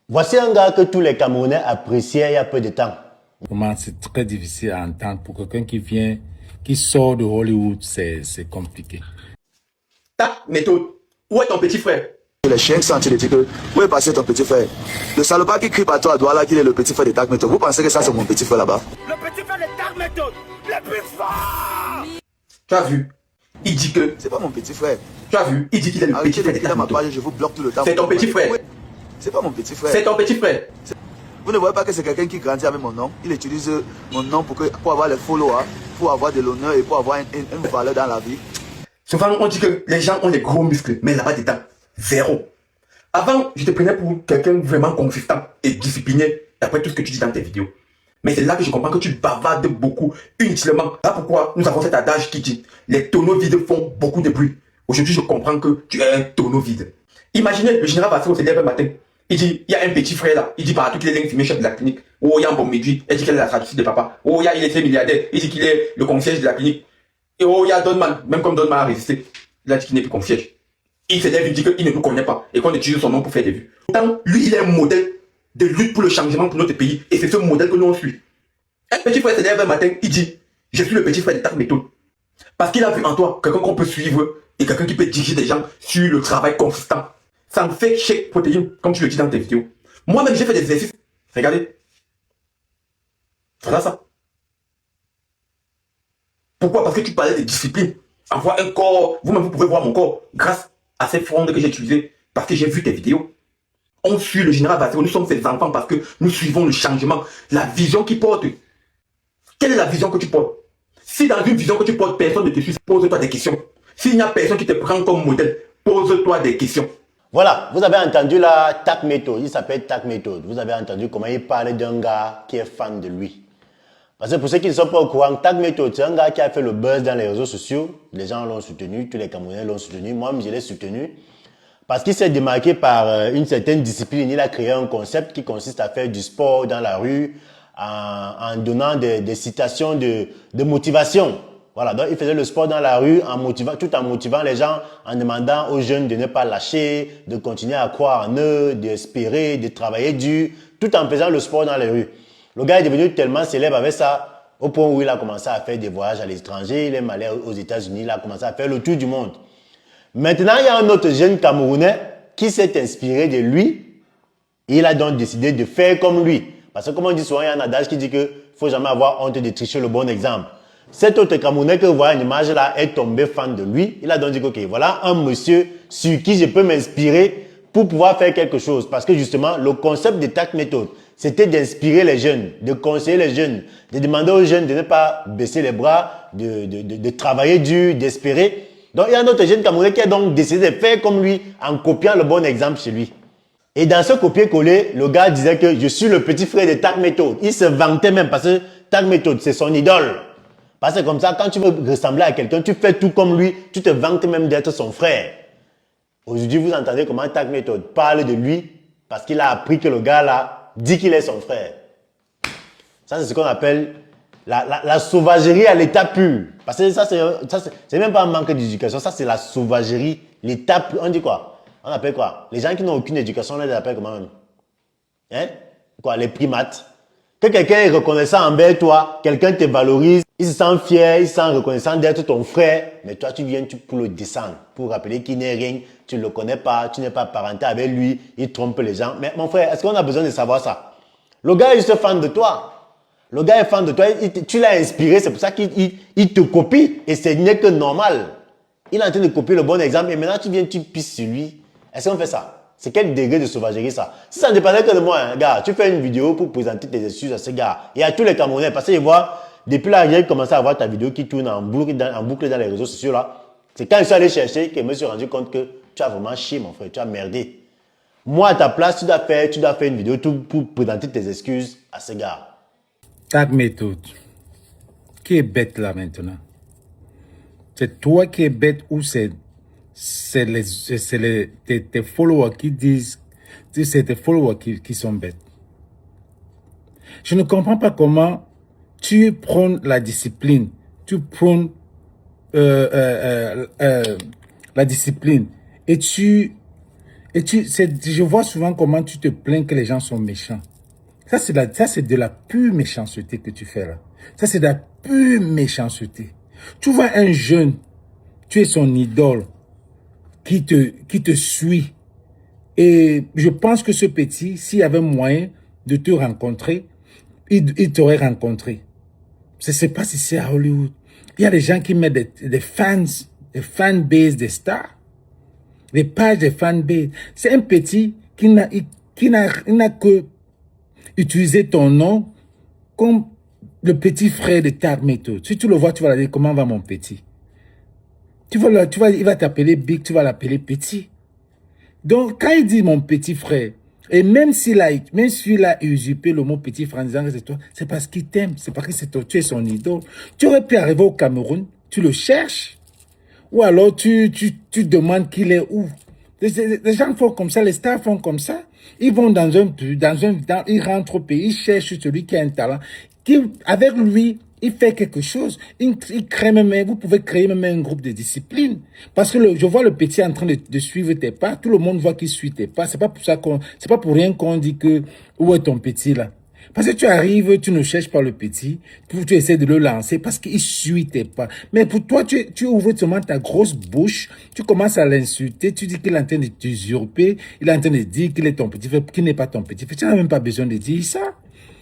Voici un gars que tous les Camerounais appréciaient il y a peu de temps. Comment c'est très difficile à entendre pour quelqu'un qui vient, qui sort de Hollywood, c'est compliqué. Ta méthode. Où est ton petit frère? Les chiens sont en train de dire que où est passé ton petit frère? Le salopard qui crie partout à Douala qu'il est le petit frère de Dark Method. Vous pensez que ça c'est mon petit frère là-bas? Le petit frère de Dark Method, le plus fort! Tu as vu? Il dit que. C'est pas mon petit frère. Tu as vu? Il dit qu'il est le petit Arrêtez frère de de dire Dark ma Method. page, je vous bloque tout le temps. C'est ton petit frère. C'est pas mon petit frère. C'est ton petit frère. Vous ne voyez pas que c'est quelqu'un qui grandit avec mon nom? Il utilise mon nom pour avoir les followers, pour avoir de l'honneur et pour avoir une valeur dans la vie. Souvent, on dit que les gens ont des gros muscles, mais là-bas dedans, zéro. Avant, je te prenais pour quelqu'un vraiment consistant et discipliné, d'après tout ce que tu dis dans tes vidéos. Mais c'est là que je comprends que tu bavardes beaucoup, inutilement. Là pourquoi nous avons cet adage qui dit les tonneaux vides font beaucoup de bruit. Aujourd'hui, je comprends que tu es un tonneau vide. Imaginez le général Bassirou se lève un matin. Il dit, il y a un petit frère là. Il dit partout qu'il est l'infirmier chef de la clinique. Oh, il y a un bon méduit. Il dit qu'il est la traductrice de papa. Oh, il est milliardaire. Il dit qu'il est le concierge de la clinique. Et oh, il y a Donman. Même comme Donman a résisté. Il a dit qu'il n'est plus concierge. Il se lève, il dit qu'il ne nous connaît pas et qu'on utilise son nom pour faire des vues. Pourtant, lui, il est un modèle de lutte pour le changement pour notre pays. Et c'est ce modèle que nous on suit. Un petit frère se lève un matin, il dit, je suis le petit frère de Dark Method. Parce qu'il a vu en toi quelqu'un qu'on peut suivre et quelqu'un qui peut diriger des gens sur le travail consistant. Sans fake shake protéine, comme tu le dis dans tes vidéos. Moi-même, j'ai fait des exercices. Regardez. Voilà ça. Pourquoi? Parce que tu parlais de discipline. Avoir un corps, vous-même vous pouvez voir mon corps grâce à ces frondes que j'ai utilisées. Parce que j'ai vu tes vidéos. On suit le général Bassirou, nous sommes ses enfants parce que nous suivons le changement, la vision qu'il porte. Quelle est la vision que tu portes? Si dans une vision que tu portes, personne ne te suit, pose-toi des questions. S'il n'y a personne qui te prend comme modèle, pose-toi des questions. Voilà, vous avez entendu la Dark Method, il s'appelle Dark Method. Vous avez entendu comment il parlait d'un gars qui est fan de lui. Parce que pour ceux qui ne sont pas au courant, Dark Method, c'est un gars qui a fait le buzz dans les réseaux sociaux. Les gens l'ont soutenu, tous les Camerounais l'ont soutenu. Moi-même, je l'ai soutenu. Parce qu'il s'est démarqué par une certaine discipline. Il a créé un concept qui consiste à faire du sport dans la rue en donnant des citations de motivation. Voilà, donc il faisait le sport dans la rue tout en motivant les gens, en demandant aux jeunes de ne pas lâcher, de continuer à croire en eux, d'espérer, de travailler dur, tout en faisant le sport dans les rues. Le gars est devenu tellement célèbre avec ça, au point où il a commencé à faire des voyages à l'étranger, il est allé aux États-Unis, il a commencé à faire le tour du monde. Maintenant, il y a un autre jeune Camerounais qui s'est inspiré de lui. Et il a donc décidé de faire comme lui. Parce que comme on dit souvent, il y a un adage qui dit que faut jamais avoir honte de tricher le bon exemple. Cet autre Camerounais que vous voyez en image là est tombé fan de lui. Il a donc dit que ok, voilà un monsieur sur qui je peux m'inspirer pour pouvoir faire quelque chose. Parce que justement, le concept de Dark Method, c'était d'inspirer les jeunes, de conseiller les jeunes, de demander aux jeunes de ne pas baisser les bras, de travailler dur, d'espérer. Donc, il y a un autre jeune Camerounais qui a donc décidé de faire comme lui en copiant le bon exemple chez lui. Et dans ce copier-coller, le gars disait que je suis le petit frère de Dark Method. Il se vantait même parce que Dark Method, c'est son idole. Parce que comme ça, quand tu veux ressembler à quelqu'un, tu fais tout comme lui, tu te vantes même d'être son frère. Aujourd'hui, vous entendez comment Dark Method parle de lui parce qu'il a appris que le gars là dit qu'il est son frère. Ça, c'est ce qu'on appelle la sauvagerie à l'état pur. Parce que ça, c'est même pas un manque d'éducation. Ça, c'est la sauvagerie. L'état pur. On dit quoi? On appelle quoi? Les gens qui n'ont aucune éducation, on les appelle comment même? Hein? Quoi? Les primates. Que quelqu'un est reconnaissant envers toi, quelqu'un te valorise, il se sent fier, il se sent reconnaissant d'être ton frère, mais toi, tu viens pour le descendre, pour rappeler qu'il n'est rien, tu ne le connais pas, tu n'es pas parenté avec lui, il trompe les gens. Mais mon frère, est-ce qu'on a besoin de savoir ça? Le gars est juste fan de toi. Le gars est fan de toi, tu l'as inspiré, c'est pour ça qu'il te copie et ce n'est que normal. Il est en train de copier le bon exemple et maintenant tu viens, tu pisses sur lui. Est-ce qu'on fait ça? C'est quel degré de sauvagerie ça? Si ça ne dépendait que de moi, hein, gars, tu fais une vidéo pour présenter tes excuses à ce gars et à tous les Camerounais parce que je vois, depuis là, j'ai commencé à voir ta vidéo qui tourne en boucle dans les réseaux sociaux là. C'est quand je suis allé chercher que je me suis rendu compte que tu as vraiment chié mon frère, tu as merdé. Moi à ta place, tu dois faire une vidéo pour présenter tes excuses à ce gars. Dark Method. Qui est bête là maintenant? C'est toi qui es bête ou c'est tes followers qui disent, c'est tes followers qui sont bêtes. Je ne comprends pas comment tu prônes la discipline, tu prônes la discipline et tu Et je vois souvent comment tu te plains que les gens sont méchants. Ça, c'est de la pure méchanceté que tu fais là. Ça, c'est de la pure méchanceté. Tu vois un jeune, tu es son idole, qui te suit. Et je pense que ce petit, s'il y avait moyen de te rencontrer, il t'aurait rencontré. Je ne sais pas si c'est à Hollywood. Il y a des gens qui mettent des fanbases des stars. Des pages de fanbase. C'est un petit qui n'a que utilisé ton nom comme le petit frère de ta méthode. Si tu le vois, tu vas lui dire, comment va mon petit? Il va t'appeler Big, tu vas l'appeler petit. Donc, quand il dit mon petit frère, et même s'il a usurpé le mot petit frère en disant que c'est toi, c'est parce qu'il t'aime, c'est parce que c'est toi, tu es son idole. Tu aurais pu arriver au Cameroun, tu le cherches, ou alors tu demandes qu'il est où. Les gens font comme ça, les stars font comme ça. Ils vont ils rentrent au pays, ils cherchent celui qui a un talent, avec lui, il fait quelque chose. Il crée vous pouvez créer même un groupe de discipline. Parce que je vois le petit en train de suivre tes pas. Tout le monde voit qu'il suit tes pas. C'est pas pour rien qu'on dit que, où est ton petit là? Parce que tu arrives, tu ne cherches pas le petit, tu essaies de le lancer parce qu'il suit tes pas. Mais pour toi, tu ouvres seulement ta grosse bouche, tu commences à l'insulter, tu dis qu'il est en train de t'usurper, il est en train de dire qu'il est ton petit frère, qu'il n'est pas ton petit frère. Tu n'as même pas besoin de dire ça.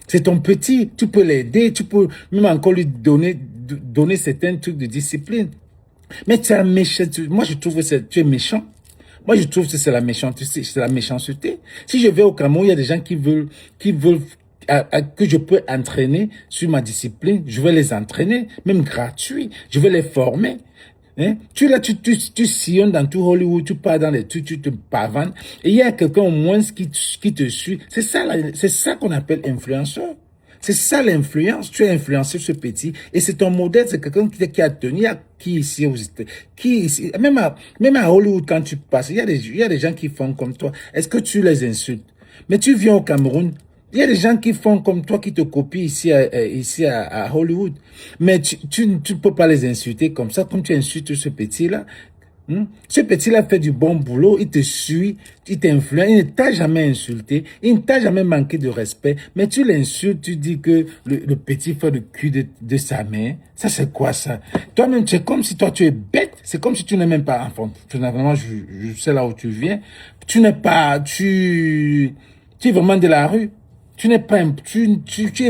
C'est ton petit, tu peux l'aider, tu peux même encore lui donner certains trucs de discipline. Mais tu es méchant. Moi, je trouve que tu es méchant. Moi, je trouve que c'est la méchanceté. Si je vais au Cameroun, il y a des gens qui veulent que je peux entraîner sur ma discipline. Je vais les entraîner, même gratuit. Je vais les former. Hein? Tu sillonnes dans tout Hollywood, tu pars dans les trucs, tu te pavanes. Et il y a quelqu'un au moins qui te suit. C'est ça qu'on appelle influenceur. C'est ça l'influence. Tu es influencé ce petit. Et c'est ton modèle, c'est quelqu'un qui a tenu même à Hollywood, quand tu passes, il y a des gens qui font comme toi. Est-ce que tu les insultes? Mais tu viens au Cameroun, il y a des gens qui font comme toi, qui te copient ici à Hollywood. Mais tu ne peux pas les insulter comme ça, comme tu insultes ce petit-là. Ce petit-là fait du bon boulot, il te suit, il t'influence, il ne t'a jamais insulté, il ne t'a jamais manqué de respect, mais tu l'insultes, tu dis que le petit fait le cul de sa mère. Ça, c'est quoi ça? Toi-même, c'est comme si toi, tu es bête, c'est comme si tu n'es même pas, enfin, finalement, je sais là où tu viens, tu es vraiment de la rue. Tu es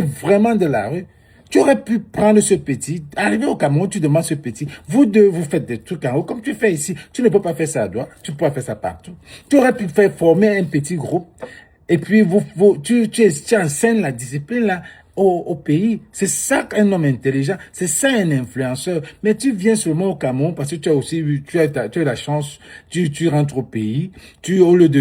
vraiment de la rue. Tu aurais pu prendre ce petit, arriver au Cameroun, tu demandes ce petit, vous deux, vous faites des trucs en haut, comme tu fais ici. Tu ne peux pas faire ça à droite, tu peux pas faire ça partout. Tu aurais pu former un petit groupe, et puis tu enseignes la discipline là au pays. C'est ça qu'un homme intelligent, c'est ça un influenceur. Mais tu viens seulement au Cameroun parce que tu as la chance, tu rentres au pays, au lieu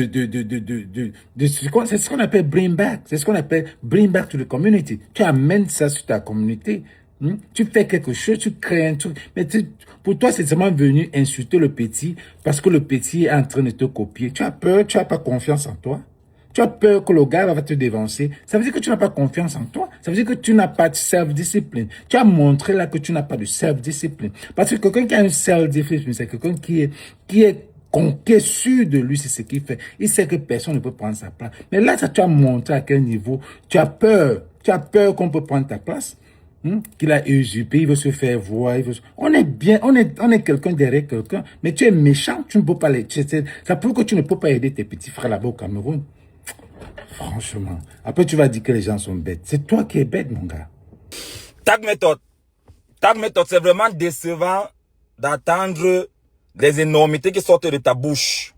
c'est ce qu'on appelle bring back. C'est ce qu'on appelle bring back to the community. Tu amènes ça sur ta communauté. Tu fais quelque chose, tu crées un truc. Mais pour toi, c'est seulement venu insulter le petit parce que le petit est en train de te copier. Tu as peur, tu n'as pas confiance en toi. Tu as peur que le gars va te dévancer. Ça veut dire que tu n'as pas confiance en toi. Ça veut dire que tu n'as pas de self-discipline. Tu as montré là que tu n'as pas de self-discipline. Parce que quelqu'un qui a une self-discipline, c'est quelqu'un qui est sûr de lui, c'est ce qu'il fait. Il sait que personne ne peut prendre sa place. Mais là, tu as montré à quel niveau. Tu as peur. Tu as peur qu'on peut prendre ta place. Qu'il a usurpé, il veut se faire voir. On est bien, on est quelqu'un derrière quelqu'un. Mais tu es méchant, tu ne peux pas ça prouve que tu ne peux pas aider tes petits frères là-bas au Cameroun. Franchement. Après, tu vas dire que les gens sont bêtes. C'est toi qui es bête, mon gars. Tag méthode, c'est vraiment décevant d'attendre des énormités qui sortent de ta bouche.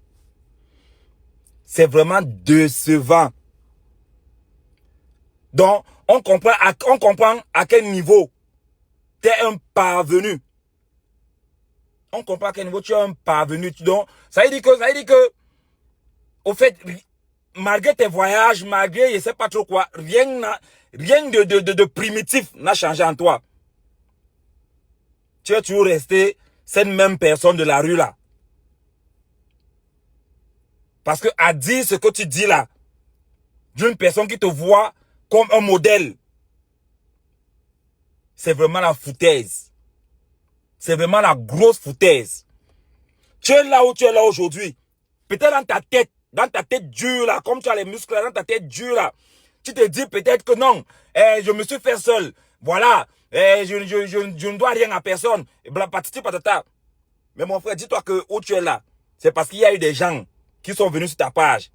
C'est vraiment décevant. Donc, on comprend à quel niveau tu es un parvenu. On comprend à quel niveau tu es un parvenu. Donc, ça veut dire que, au fait, malgré tes voyages, malgré je sais pas trop quoi, rien de primitif n'a changé en toi. Tu es toujours resté cette même personne de la rue là. Parce que à dire ce que tu dis là, d'une personne qui te voit comme un modèle, c'est vraiment la foutaise. C'est vraiment la grosse foutaise. Tu es là où tu es là aujourd'hui. Peut-être dans ta tête, Dans ta tête dure là, comme tu as les muscles là, dans ta tête dure là, tu te dis peut-être que non, je me suis fait seul. Voilà, je ne dois rien à personne. Et bla, patati patata. Mais mon frère, dis-toi que où tu es là, c'est parce qu'il y a eu des gens qui sont venus sur ta page,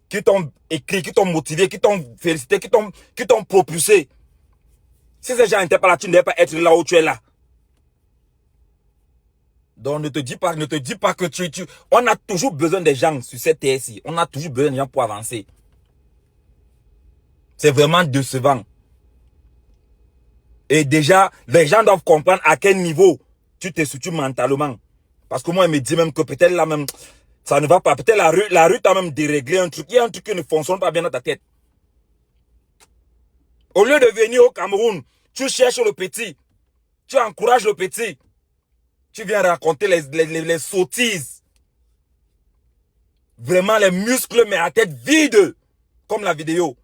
qui t'ont écrit, qui t'ont motivé, qui t'ont félicité, qui t'ont propulsé. Si ces gens n'étaient pas là, tu ne devais pas être là où tu es là. Donc ne te dis pas que on a toujours besoin des gens sur cette terre-ci. On a toujours besoin des gens pour avancer. C'est vraiment décevant. Et déjà, les gens doivent comprendre à quel niveau tu te situes mentalement. Parce que moi, il me dit même que peut-être là même, ça ne va pas. Peut-être la rue t'a même déréglé un truc. Il y a un truc qui ne fonctionne pas bien dans ta tête. Au lieu de venir au Cameroun, tu cherches le petit. Tu encourages le petit. Tu viens raconter les sottises. Vraiment les muscles, mais à tête vide. Comme la vidéo.